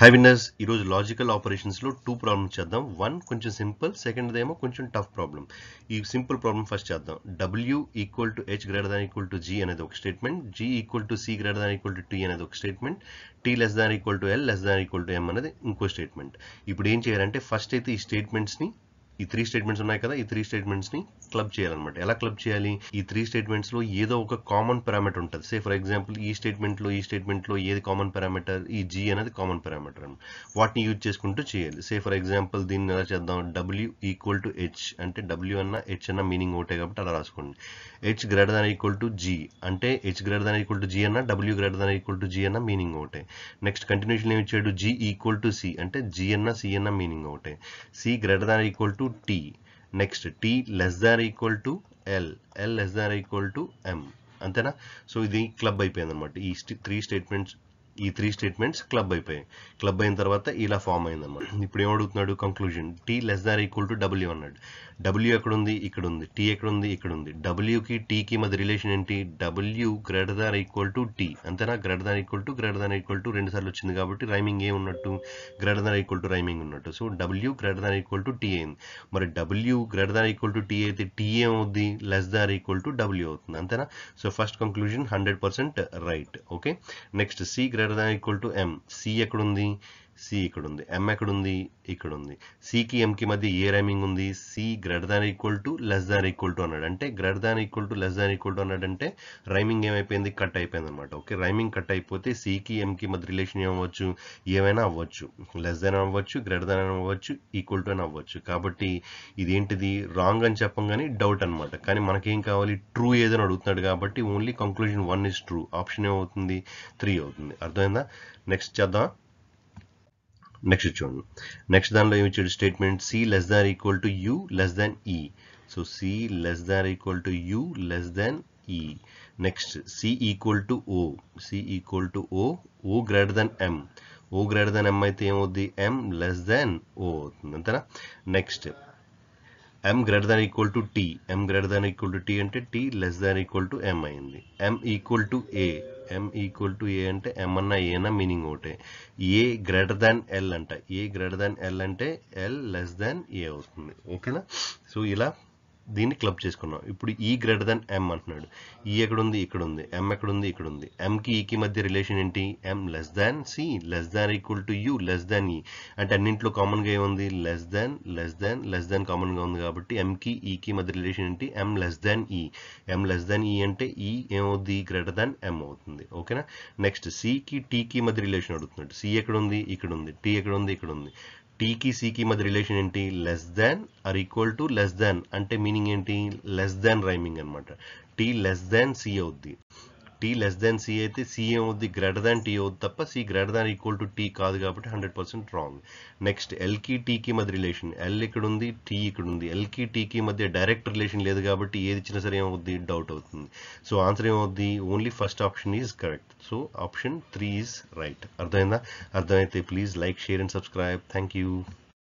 High winners ఈరోజు logical ఆపరేషన్స్లో 2 problems చేద్దాం. వన్ కొంచెం సింపుల్, సెకండ్ ఏమో కొంచెం టఫ్ ప్రాబ్లం. ఈ సింపుల్ ప్రాబ్లం ఫస్ట్ చేద్దాం. W equal to H greater than equal to G అనేది ఒక statement, G equal to C greater than equal to T అనేది ఒక statement, T less than equal to L less than equal to M అనేది ఇంకో statement. ఇప్పుడు ఏం చేయాలంటే first అయితే ఈ స్టేట్మెంట్స్ని, ఈ 3 స్టేట్మెంట్స్ ఉన్నాయి కదా, ఈ 3 స్టేట్మెంట్స్ని క్లబ్ చేయాలన్నమాట. ఎలా క్లబ్ చేయాలి? ఈ 3 స్టేట్మెంట్స్లో ఏదో ఒక కామన్ పారామీటర్ ఉంటుంది. సే ఫర్ ఎగ్జాంపుల్ ఈ స్టేట్మెంట్లో ఏది కామన్ పారామీటర్? ఈ జీ అనేది కామన్ పారామీటర్ అని వాటిని యూజ్ చేసుకుంటూ చేయాలి. సే ఫర్ ఎగ్జాంపుల్ దీన్ని ఎలా చేద్దాం? W ఈక్వల్ టు హెచ్ అంటే W అన్న హెచ్ అన్న మీనింగ్ ఒకటే కాబట్టి అలా రాసుకోండి. H greater than equal to G అంటే H greater than equal to G అన్న W greater than equal to G అన్న మీనింగ్ ఒకటే. నెక్స్ట్ కంటిన్యూషన్ ఏమి ఇచ్చాడు? G ఈక్వల్ టు సి అంటే G అన్న సి అన్న మీనింగ్ ఒకటే. C greater than equal to T. Next T less than equal to L, L less than equal to M. అంతేనా? So ఇది క్లబ్ అయిపోయింది అనమాట. ఈ త్రీ స్టేట్మెంట్స్ క్లబ్ అయిపోయాయి. క్లబ్ అయిన తర్వాత ఇలా ఫామ్ అయింది అనమాట. ఇప్పుడు ఏమడుగుతున్నాడు? Conclusion T less than equal to W అన్నాడు. W ఎక్కడుంది? ఇక్కడ ఉంది. T ఎక్కడుంది? ఇక్కడ ఉంది. Wకి Tకి మధ్య రిలేషన్ ఏంటి? W greater than equal to T. అంతేనా? గ్రేటర్ దాన్ ఈక్వల్ టు 2 సార్లు వచ్చింది కాబట్టి రైమింగ్ ఏమి ఉన్నట్టు? Greater than equal to rhyming ఉన్నట్టు. So W greater than equal to T అయింది. మరి W greater than equal to T అయితే T ఏమవుద్ది? Less than equal to W అవుతుంది. అంతేనా? So first conclusion 100% right. Okay. Next C greater than equal to M. C ఎక్కడుంది? C ఇక్కడ ఉంది. ఎం ఎక్కడుంది? ఇక్కడ ఉంది. సికి ఎంకి మధ్య ఏ రైమింగ్ ఉంది? C greater than equal to less than equal to అన్నాడు. అంటే greater than equal to less than equal to అన్నాడంటే రైమింగ్ ఏమైపోయింది? కట్ అయిపోయింది అనమాట. ఓకే. రైమింగ్ కట్ అయిపోతే సికి ఎంకి మధ్య రిలేషన్ ఏమవ్వచ్చు? ఏమైనా అవ్వచ్చు. లెస్ దాన్ అవ్వచ్చు, గ్రేటర్ దాన్ అవ్వచ్చు, ఈక్వల్ టు అని అవ్వచ్చు. కాబట్టి ఇదేంటిది? రాంగ్ అని చెప్పం కానీ డౌట్ అనమాట. కానీ మనకేం కావాలి? ట్రూ ఏదని అడుగుతున్నాడు కాబట్టి only conclusion 1 is true. Option ఏమవుతుంది? 3 అవుతుంది. అర్థమైందా? నెక్స్ట్ చేద్దాం. నెక్స్ట్ చూడండి. నెక్స్ట్ దానిలో ఏమి ఇచ్చాడు? Statement C less than equal to U less than E. So C less than equal to U less than E. Next C equal to O. C equal to O. O greater than M. O greater than M అయితే ఏమవుద్ది? M less than O అవుతుంది. అంతేనా? Next m greater than equal to T. m greater than equal to T అంటే t less than equal to m అయింది. m equal to A. m equal to A అంటే m అన్న ఏ అన్న meaning ఒకటే. ఏ greater than L అంట. ఏ greater than L అంటే L less దాన్ ఏ అవుతుంది. ఓకేనా? సో ఇలా దీన్ని క్లబ్ చేసుకున్నాం. ఇప్పుడు ఈ గ్రేటర్ దాన్ ఎం అంటున్నాడు. ఈ ఎక్కడుంది? ఇక్కడ ఉంది. ఎం ఎక్కడుంది? ఇక్కడ ఉంది. ఎంకి ఈకి మధ్య రిలేషన్ ఏంటి? M less than C less than equal to U less than E. అంటే అన్నింటిలో కామన్గా ఏముంది? Less than less than less than కామన్గా ఉంది కాబట్టి ఎంకి ఈకి మధ్య రిలేషన్ ఏంటి? ఎం లెస్ దాన్ ఈ. ఎం లెస్ దాన్ ఈ అంటే ఈ ఏమవుద్ది? గ్రేటర్ దాన్ ఎం అవుతుంది. ఓకేనా? నెక్స్ట్ సికి టీకి మధ్య రిలేషన్ అడుగుతున్నాడు. సి ఎక్కడుంది? ఇక్కడ ఉంది. టీ ఎక్కడుంది? ఇక్కడ ఉంది. టీకి సికి మధ్య రిలేషన్ ఏంటి? Less than or equal to less than అంటే మీనింగ్ ఏంటి? లెస్ దాన్ రైమింగ్ అనమాట. టీ లెస్ దాన్ సి అవుద్ది. టీ లెస్ దాన్ సి అయితే సి ఏమవుద్ది? గ్రేటర్ దాన్ టీ అవుద్ది తప్ప C greater than equal to T కాదు కాబట్టి 100% రాంగ్. నెక్స్ట్ ఎల్కి టీకి మధ్య రిలేషన్. ఎల్ ఇక్కడ ఉంది, టీ ఇక్కడ ఉంది. ఎల్కి టీకి మధ్య డైరెక్ట్ రిలేషన్ లేదు కాబట్టి ఏది ఇచ్చినా సరే ఏమవుద్ది? డౌట్ అవుతుంది. సో ఆన్సర్ ఏమవుద్ది? Only first option is correct. So option 3 is right. అర్థమైందా? అర్థమైతే please like, share and subscribe. Thank you.